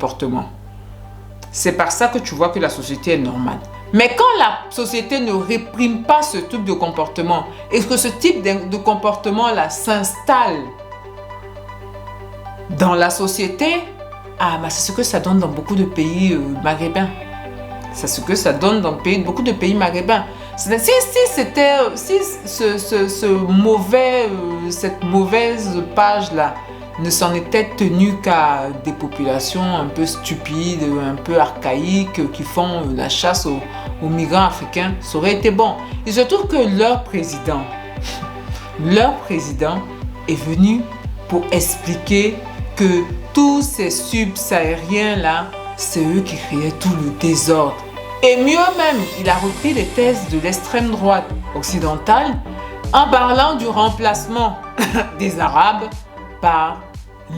comportement. C'est par ça que tu vois que la société est normale. Mais quand la société ne réprime pas ce type de comportement et que ce type de comportement-là s'installe dans la société, c'est ce que ça donne dans beaucoup de pays maghrébins. C'est ce que ça donne dans beaucoup de pays maghrébins. Si cette mauvaise page-là ne s'en était tenue qu'à des populations un peu stupides, un peu archaïques, qui font la chasse aux migrants africains, ça aurait été bon. Il se trouve que leur président est venu pour expliquer que tous ces subsahariens-là, c'est eux qui créaient tout le désordre. Et mieux même, il a repris les thèses de l'extrême droite occidentale en parlant du remplacement des Arabes par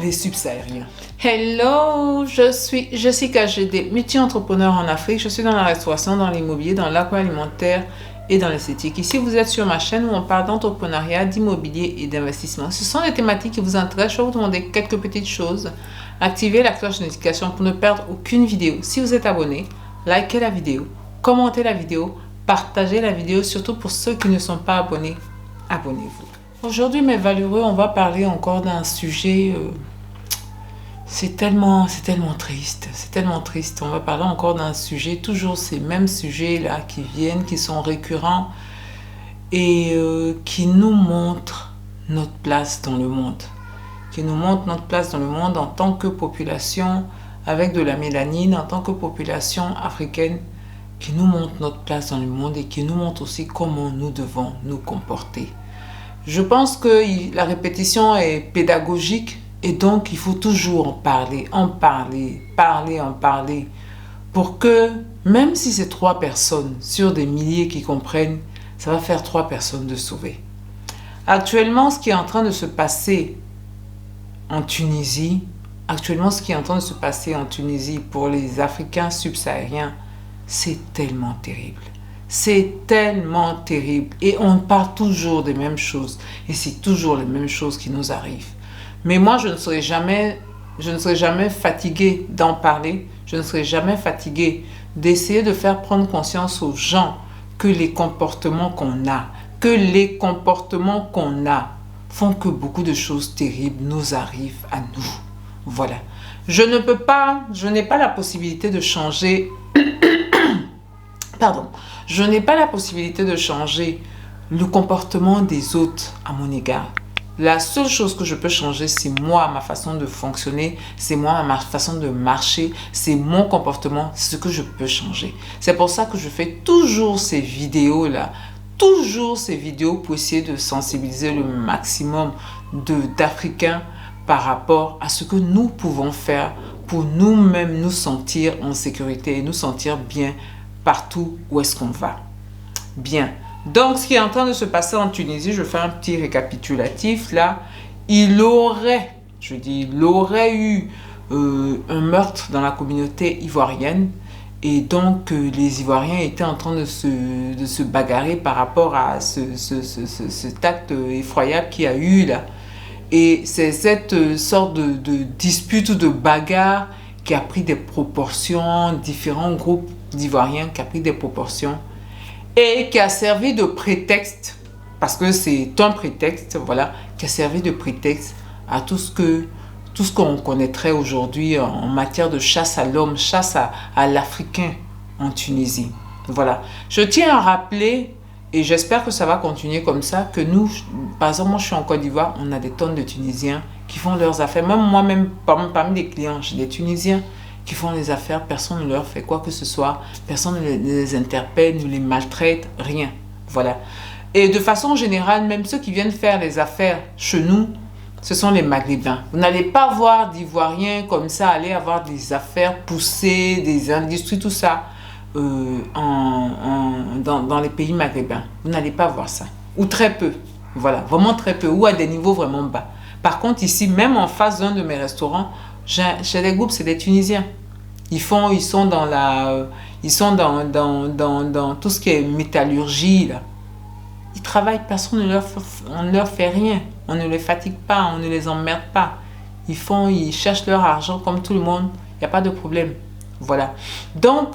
les subsahariens. Hello, je suis Jessica GD, multi-entrepreneur en Afrique. Je suis dans la restauration, dans l'immobilier, dans l'agroalimentaire et dans l'esthétique. Ici, vous êtes sur ma chaîne où on parle d'entrepreneuriat, d'immobilier et d'investissement. Ce sont des thématiques qui vous intéressent. Je vais vous demander quelques petites choses. Activez la cloche de notification pour ne perdre aucune vidéo. Si vous êtes abonné, likez la vidéo, commentez la vidéo, partagez la vidéo, surtout pour ceux qui ne sont pas abonnés, abonnez-vous. Aujourd'hui, mes valeureux, on va parler encore d'un sujet, c'est tellement triste, On va parler encore d'un sujet, toujours ces mêmes sujets-là qui viennent, qui sont récurrents et qui nous montrent notre place dans le monde. En tant que population avec de la mélanine, en tant que population africaine, qui nous montre notre place dans le monde et qui nous montre aussi comment nous devons nous comporter. Je pense que la répétition est pédagogique et donc il faut toujours en parler, pour que même si c'est 3 personnes sur des milliers qui comprennent, ça va faire 3 personnes de sauver. Actuellement, ce qui est en train de se passer en Tunisie pour les Africains subsahariens, c'est tellement terrible. Et on parle toujours des mêmes choses. Et c'est toujours les mêmes choses qui nous arrivent. Mais moi, je ne serai jamais fatiguée d'en parler. Je ne serai jamais fatiguée d'essayer de faire prendre conscience aux gens que les comportements qu'on a font que beaucoup de choses terribles nous arrivent à nous. Voilà. Je n'ai pas la possibilité de changer je n'ai pas la possibilité de changer le comportement des autres à mon égard. La seule chose que je peux changer, c'est moi, ma façon de fonctionner, c'est moi, ma façon de marcher, c'est mon comportement, c'est ce que je peux changer. C'est pour ça que je fais toujours ces vidéos-là, pour essayer de sensibiliser le maximum d'Africains par rapport à ce que nous pouvons faire pour nous-mêmes nous sentir en sécurité et nous sentir bien partout où est-ce qu'on va. Bien. Donc, ce qui est en train de se passer en Tunisie, je fais un petit récapitulatif là. Il aurait eu un meurtre dans la communauté ivoirienne. Et donc, les Ivoiriens étaient en train de se bagarrer par rapport à cet acte effroyable qu'il y a eu là. Et c'est cette sorte de dispute ou de bagarre qui a pris des proportions, différents groupes d'Ivoiriens qui a pris des proportions et qui a servi de prétexte, parce que c'est un prétexte, voilà, qui a servi de prétexte à tout ce qu'on connaîtrait aujourd'hui en matière de chasse à l'homme, chasse à l'Africain en Tunisie. Voilà. Je tiens à rappeler, et j'espère que ça va continuer comme ça, que nous, par exemple, moi je suis en Côte d'Ivoire, on a des tonnes de Tunisiens qui font leurs affaires. Même moi-même, parmi les clients, j'ai des Tunisiens qui font les affaires, personne ne leur fait quoi que ce soit, personne ne les interpelle, ne les maltraite, rien. Voilà. Et de façon générale, même ceux qui viennent faire les affaires chez nous, ce sont les Maghrébins. Vous n'allez pas voir d'Ivoiriens comme ça aller avoir des affaires poussées, des industries, tout ça, dans les pays maghrébins. Vous n'allez pas voir ça. Ou très peu. Voilà, vraiment très peu. Ou à des niveaux vraiment bas. Par contre, ici, même en face d'un de mes restaurants, chez les groupes, c'est des Tunisiens. Ils sont dans tout ce qui est métallurgie, là. Ils travaillent, personne on ne leur fait rien. On ne les fatigue pas, on ne les emmerde pas. Ils cherchent leur argent comme tout le monde. n'y a pas de problème. Voilà. Donc,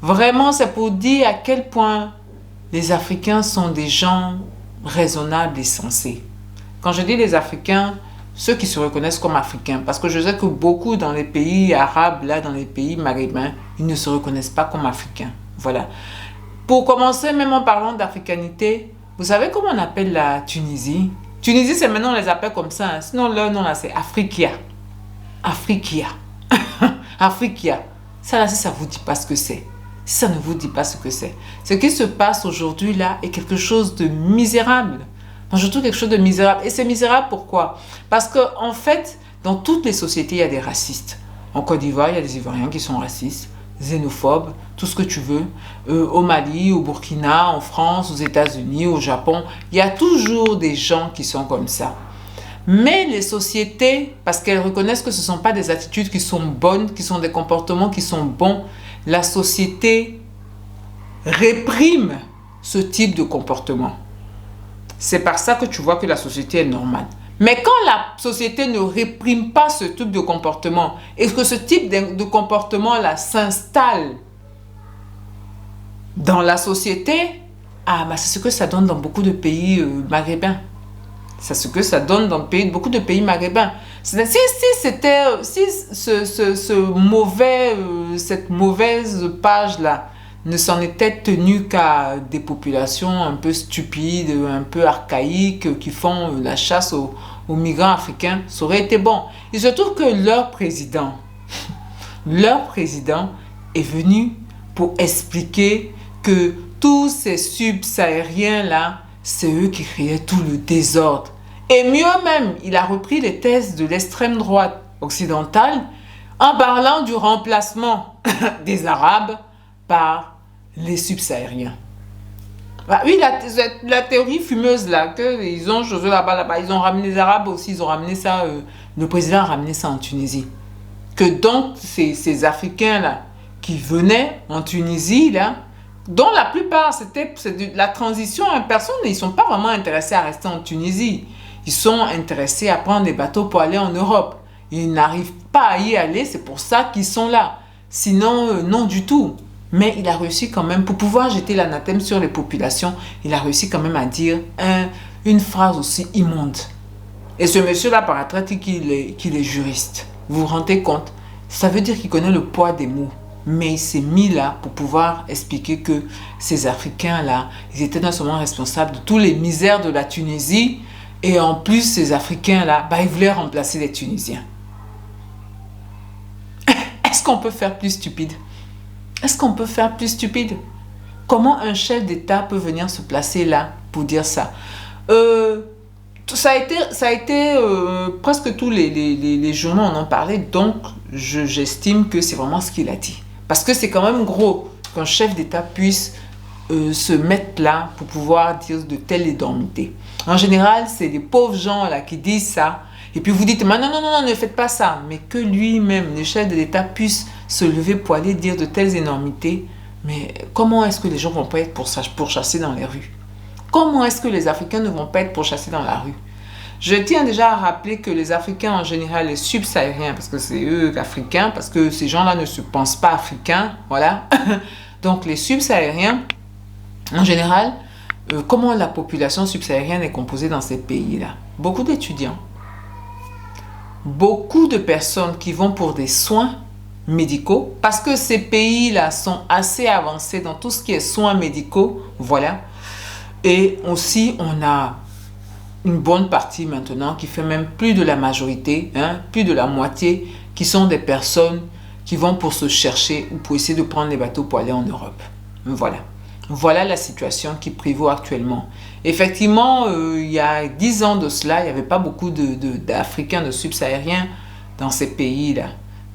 vraiment, c'est pour dire à quel point les Africains sont des gens raisonnables et sensés. Quand je dis les Africains, ceux qui se reconnaissent comme Africains, parce que je sais que beaucoup dans les pays arabes, là, dans les pays maghrébins, ils ne se reconnaissent pas comme Africains. Voilà. Pour commencer, même en parlant d'africanité, vous savez comment on appelle la Tunisie? Tunisie, c'est maintenant on les appelle comme ça. Hein. Sinon, leur nom là, c'est Afrikia. Afrikia. Afrikia. Ça là, si ça ne vous dit pas ce que c'est, si ça ne vous dit pas ce que c'est, ce qui se passe aujourd'hui là est quelque chose de misérable. Je trouve quelque chose de misérable. Et c'est misérable pourquoi? Parce qu'en fait, dans toutes les sociétés, il y a des racistes. En Côte d'Ivoire, il y a des Ivoiriens qui sont racistes, xénophobes, tout ce que tu veux. Au Mali, au Burkina, en France, aux États-Unis, au Japon, il y a toujours des gens qui sont comme ça. Mais les sociétés, parce qu'elles reconnaissent que ce ne sont pas des attitudes qui sont bonnes, qui sont des comportements qui sont bons, la société réprime ce type de comportement. C'est par ça que tu vois que la société est normale. Mais quand la société ne réprime pas ce type de comportement et que ce type de comportement-là s'installe dans la société, c'est ce que ça donne dans beaucoup de pays maghrébins. C'est ce que ça donne dans beaucoup de pays maghrébins. Si cette mauvaise page-là ne s'en était tenue qu'à des populations un peu stupides, un peu archaïques, qui font la chasse aux migrants africains, ça aurait été bon. Il se trouve que leur président est venu pour expliquer que tous ces subsahariens-là, c'est eux qui créaient tout le désordre. Et mieux même, il a repris les thèses de l'extrême droite occidentale en parlant du remplacement des Arabes par les subsahariens. Oui, la théorie fumeuse là, qu'ils ont chose là-bas, ils ont ramené les Arabes aussi, ils ont ramené ça, le président a ramené ça en Tunisie. Que donc, ces Africains-là qui venaient en Tunisie, là, dont la plupart, c'est de la transition en personne, ils ne sont pas vraiment intéressés à rester en Tunisie. Ils sont intéressés à prendre des bateaux pour aller en Europe. Ils n'arrivent pas à y aller, c'est pour ça qu'ils sont là. Sinon, non du tout. Mais il a réussi quand même, pour pouvoir jeter l'anathème sur les populations, il a réussi quand même à dire une phrase aussi immonde. Et ce monsieur-là, par la traite, qu'il est juriste. Vous vous rendez compte? Ça veut dire qu'il connaît le poids des mots. Mais il s'est mis là pour pouvoir expliquer que ces Africains-là, ils étaient non seulement responsables de tous les misères de la Tunisie, et en plus, ces Africains-là, ils voulaient remplacer les Tunisiens. Est-ce qu'on peut faire plus stupide? Est-ce qu'on peut faire plus stupide? Comment un chef d'État peut venir se placer là pour dire ça? Ça a été presque tous les journaux en ont parlé, donc j'estime que c'est vraiment ce qu'il a dit. Parce que c'est quand même gros qu'un chef d'État puisse se mettre là pour pouvoir dire de telles énormités. En général, c'est des pauvres gens là qui disent ça. Et puis vous dites, non, ne faites pas ça. Mais que lui-même, le chef de l'État, puisse se lever pour aller dire de telles énormités. Mais comment est-ce que les gens vont pas être pourchassés dans les rues? Comment est-ce que les Africains ne vont pas être pourchassés dans la rue? Je tiens déjà à rappeler que les Africains en général, les subsahariens, parce que c'est eux africains, parce que ces gens-là ne se pensent pas africains, voilà. Donc les subsahariens, en général, comment la population subsaharienne est composée dans ces pays-là? Beaucoup d'étudiants, beaucoup de personnes qui vont pour des soins médicaux, parce que ces pays-là sont assez avancés dans tout ce qui est soins médicaux, voilà. Et aussi, on a une bonne partie maintenant qui fait même plus de la majorité, plus de la moitié, qui sont des personnes qui vont pour se chercher ou pour essayer de prendre les bateaux pour aller en Europe. Voilà. Voilà la situation qui prévaut actuellement. Effectivement, il y a 10 ans de cela, il n'y avait pas beaucoup d'Africains, de subsahariens dans ces pays-là.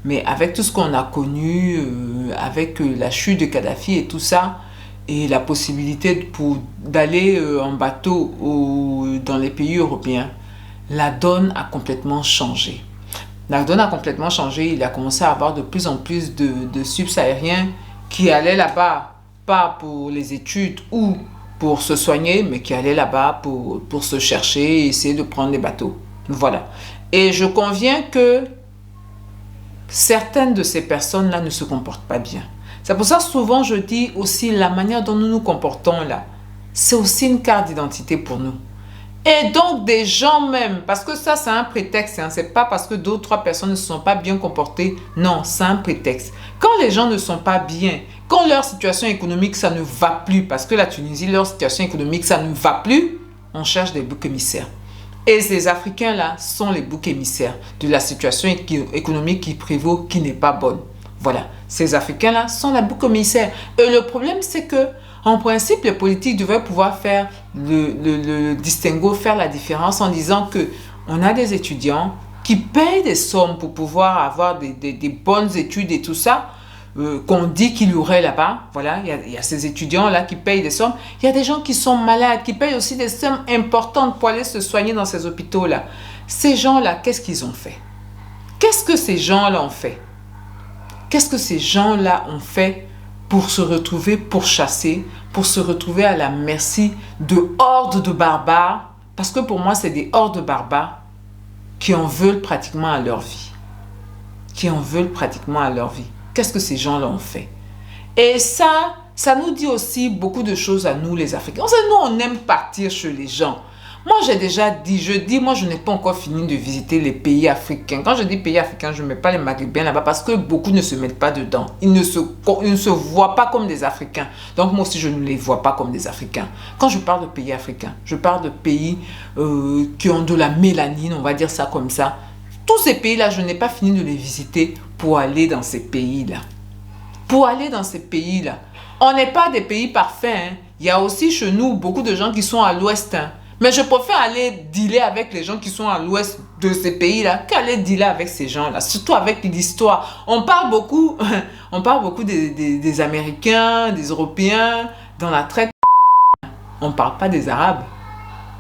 Mais avec tout ce qu'on a connu, avec la chute de Kadhafi et tout ça, et la possibilité d'aller en bateau dans les pays européens, la donne a complètement changé. La donne a complètement changé. Il a commencé à avoir de plus en plus de subsahariens qui allaient là-bas, pas pour les études ou pour se soigner, mais qui allaient là-bas pour se chercher et essayer de prendre des bateaux. Voilà. Et je conviens que certaines de ces personnes-là ne se comportent pas bien. C'est pour ça que souvent je dis aussi la manière dont nous nous comportons là, c'est aussi une carte d'identité pour nous. Et donc des gens même, parce que ça c'est un prétexte, hein, c'est pas parce que 2 ou 3 personnes ne se sont pas bien comportées, non, c'est un prétexte. Quand les gens ne sont pas bien, quand leur situation économique ça ne va plus, parce que la Tunisie, leur situation économique ça ne va plus, on cherche des boucs émissaires. Et ces Africains-là sont les boucs émissaires de la situation économique qui prévaut, qui n'est pas bonne. Voilà, ces Africains-là sont les boucs émissaires. Et le problème, c'est que, en principe, les politiques devraient pouvoir faire le distinguo, faire la différence en disant que on a des étudiants qui payent des sommes pour pouvoir avoir des bonnes études et tout ça, qu'on dit qu'il y aurait là-bas. Voilà, il y a ces étudiants-là qui payent des sommes. Il y a des gens qui sont malades, qui payent aussi des sommes importantes pour aller se soigner dans ces hôpitaux-là. Ces gens-là, qu'est-ce qu'ils ont fait? Qu'est-ce que ces gens-là ont fait? Qu'est-ce que ces gens-là ont fait pour se retrouver pourchassés, pour se retrouver à la merci de hordes de barbares? Parce que pour moi, c'est des hordes de barbares qui en veulent pratiquement à leur vie. Qui en veulent pratiquement à leur vie. Qu'est-ce que ces gens-là ont fait? Et ça nous dit aussi beaucoup de choses à nous, les Africains. Nous, on aime partir chez les gens. Moi, j'ai déjà dit, moi, je n'ai pas encore fini de visiter les pays africains. Quand je dis pays africains, je ne mets pas les Maghrébins là-bas parce que beaucoup ne se mettent pas dedans. Ils ne se voient pas comme des Africains. Donc, moi aussi, je ne les vois pas comme des Africains. Quand je parle de pays africains, je parle de pays qui ont de la mélanine, on va dire ça comme ça. Tous ces pays-là, je n'ai pas fini de les visiter pour aller dans ces pays-là. Pour aller dans ces pays-là. On n'est pas des pays parfaits. Hein. Il y a aussi chez nous beaucoup de gens qui sont à l'ouest. Hein. Mais je préfère aller dealer avec les gens qui sont à l'ouest de ces pays-là qu'aller dealer avec ces gens-là. Surtout avec l'histoire. On parle beaucoup des Américains, des Européens dans la traite. On ne parle pas des Arabes.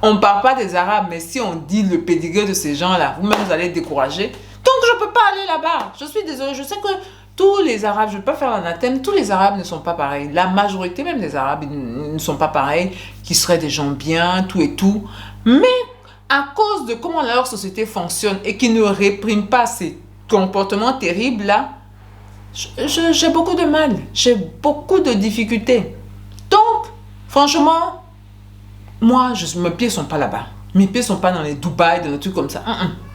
On ne parle pas des Arabes, mais si on dit le pédigré de ces gens-là, vous-même vous allez être découragé. Donc je ne peux pas aller là-bas. Je suis désolée, je sais que tous les Arabes, je ne veux pas faire l'anathème, tous les Arabes ne sont pas pareils. La majorité même des Arabes ils ne sont pas pareils, qui seraient des gens bien, tout et tout. Mais à cause de comment leur société fonctionne et qui ne répriment pas ces comportements terribles-là, j'ai beaucoup de mal, j'ai beaucoup de difficultés. Donc, franchement, moi, mes pieds ne sont pas là-bas. Mes pieds ne sont pas dans les Dubaï, dans des trucs comme ça.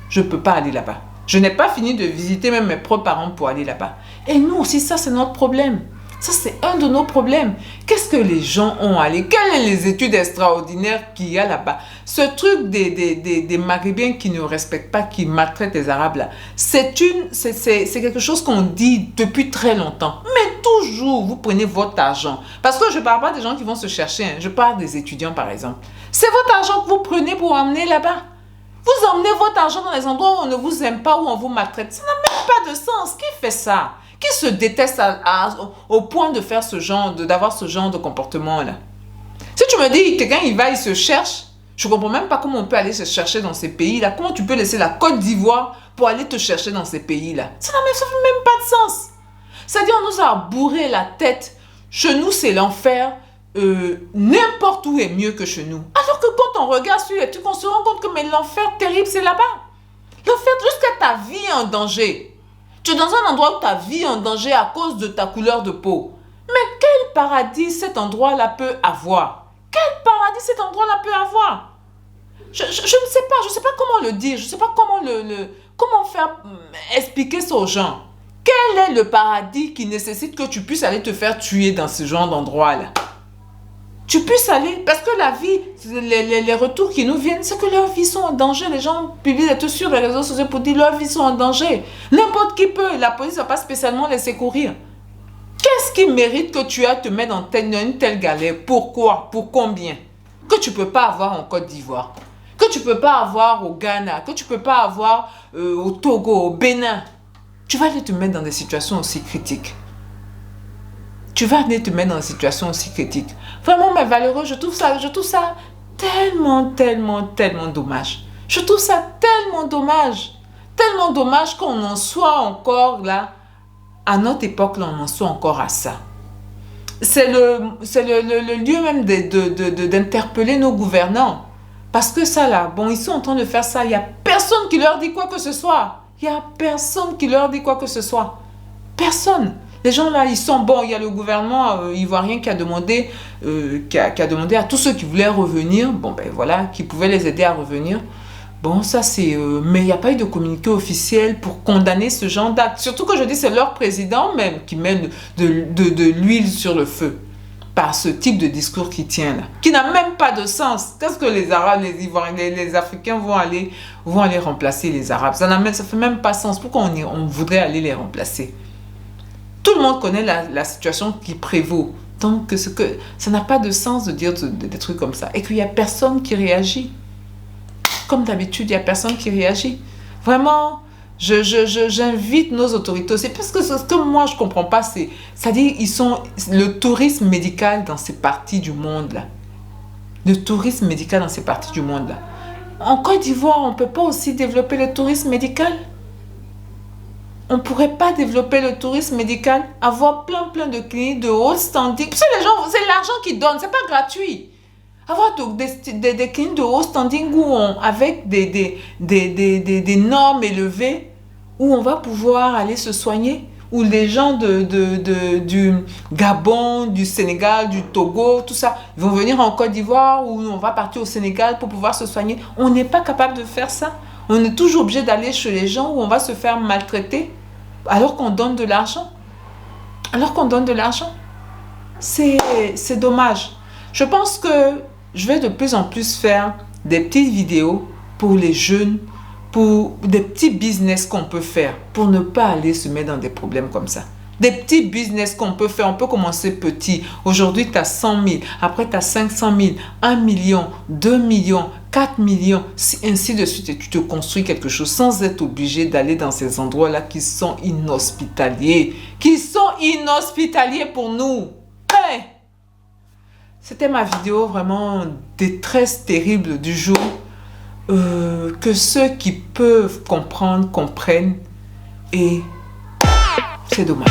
Je ne peux pas aller là-bas. Je n'ai pas fini de visiter même mes propres parents pour aller là-bas. Et nous aussi, ça, c'est notre problème. Ça, c'est un de nos problèmes. Qu'est-ce que les gens ont allé? Quelles sont les études extraordinaires qu'il y a là-bas? Ce truc des Maghrébins qui ne respectent pas, qui maltraitent les Arabes là, c'est quelque chose qu'on dit depuis très longtemps. Mais toujours, vous prenez votre argent. Parce que je ne parle pas des gens qui vont se chercher. Hein. Je parle des étudiants, par exemple. C'est votre argent que vous prenez pour emmener là-bas. Vous emmenez votre argent dans les endroits où on ne vous aime pas, où on vous maltraite. Ça n'a même pas de sens. Qui fait ça? Qui se déteste au point de faire d'avoir ce genre de comportement-là? Si tu me dis, quelqu'un, il se cherche, je ne comprends même pas comment on peut aller se chercher dans ces pays-là. Comment tu peux laisser la Côte d'Ivoire pour aller te chercher dans ces pays-là? Ça n'a même pas de sens. C'est-à-dire, on nous a bourré la tête. Chez nous, c'est l'enfer. N'importe où est mieux que chez nous. Alors que quand on regarde sur les trucs, on se rend compte que l'enfer terrible, c'est là-bas. L'enfer, jusqu'à ta vie en danger. Tu es dans un endroit où ta vie est en danger à cause de ta couleur de peau. Mais quel paradis cet endroit-là peut avoir? Quel paradis cet endroit-là peut avoir? Je ne sais pas comment le dire. Je ne sais pas comment faire expliquer ça aux gens. Quel est le paradis qui nécessite que tu puisses aller te faire tuer dans ce genre d'endroit-là? Tu puisses aller, parce que la vie, les retours qui nous viennent, c'est que leurs vies sont en danger. Les gens publient des trucs sur les réseaux sociaux pour dire leurs vies sont en danger. N'importe qui peut, la police ne va pas spécialement les secourir. Qu'est-ce qui mérite que tu te mets dans une telle galère? Pourquoi? Pour combien? Que tu ne peux pas avoir en Côte d'Ivoire, que tu ne peux pas avoir au Ghana, que tu ne peux pas avoir au Togo, au Bénin. Tu vas aller te mettre dans des situations aussi critiques. Tu vas venir te mettre dans une situation aussi critique. Vraiment, mais Valerio, je trouve ça tellement dommage. Je trouve ça tellement dommage. Tellement dommage qu'on en soit encore là. À notre époque, là, on en soit encore à ça. C'est le lieu même d'interpeller nos gouvernants. Parce que ça là, bon, ils sont en train de faire ça. Il n'y a personne qui leur dit quoi que ce soit. Il Il n'y a personne qui leur dit quoi que ce soit. Personne. Les gens là, ils sont bons. Il y a le gouvernement ivoirien qui a demandé, qui a demandé à tous ceux qui voulaient revenir, bon ben voilà, qui pouvaient les aider à revenir. Bon, ça c'est... mais il n'y a pas eu de communiqué officiel pour condamner ce genre d'acte. Surtout que je dis, c'est leur président même qui met de l'huile sur le feu par ce type de discours qui tient là, qui n'a même pas de sens. Qu'est-ce que les Arabes, les Ivoiriens, les Africains vont aller remplacer les Arabes? Ça ne fait même pas sens. Pourquoi on voudrait aller les remplacer? Tout le monde connaît la situation qui prévaut. Donc, ça n'a pas de sens de dire des trucs comme ça. Et qu'il n'y a personne qui réagit. Comme d'habitude, il n'y a personne qui réagit. Vraiment, j'invite nos autorités aussi. Parce que ce que moi, je ne comprends pas, c'est-à-dire, le tourisme médical dans ces parties du monde, là. Le tourisme médical dans ces parties du monde, là. En Côte d'Ivoire, on ne peut pas aussi développer le tourisme médical? On ne pourrait pas développer le tourisme médical, avoir plein de cliniques de haut standing. Parce que les gens, c'est l'argent qu'ils donnent, ce n'est pas gratuit. Avoir des cliniques de haut standing avec des normes élevées, où on va pouvoir aller se soigner, où les gens du Gabon, du Sénégal, du Togo, tout ça, vont venir en Côte d'Ivoire, ou on va partir au Sénégal pour pouvoir se soigner. On n'est pas capable de faire ça. On est toujours obligé d'aller chez les gens où on va se faire maltraiter alors qu'on donne de l'argent. Alors qu'on donne de l'argent. C'est dommage. Je pense que je vais de plus en plus faire des petites vidéos pour les jeunes, pour des petits business qu'on peut faire pour ne pas aller se mettre dans des problèmes comme ça. Des petits business qu'on peut faire, on peut commencer petit. Aujourd'hui, tu as 100 000, après tu as 500 000, 1 million, 2 millions, 4 millions, ainsi de suite. Et tu te construis quelque chose sans être obligé d'aller dans ces endroits-là qui sont inhospitaliers. Qui sont inhospitaliers pour nous. Hey! C'était ma vidéo vraiment détresse terrible du jour. Que ceux qui peuvent comprendre, comprennent. Et c'est dommage.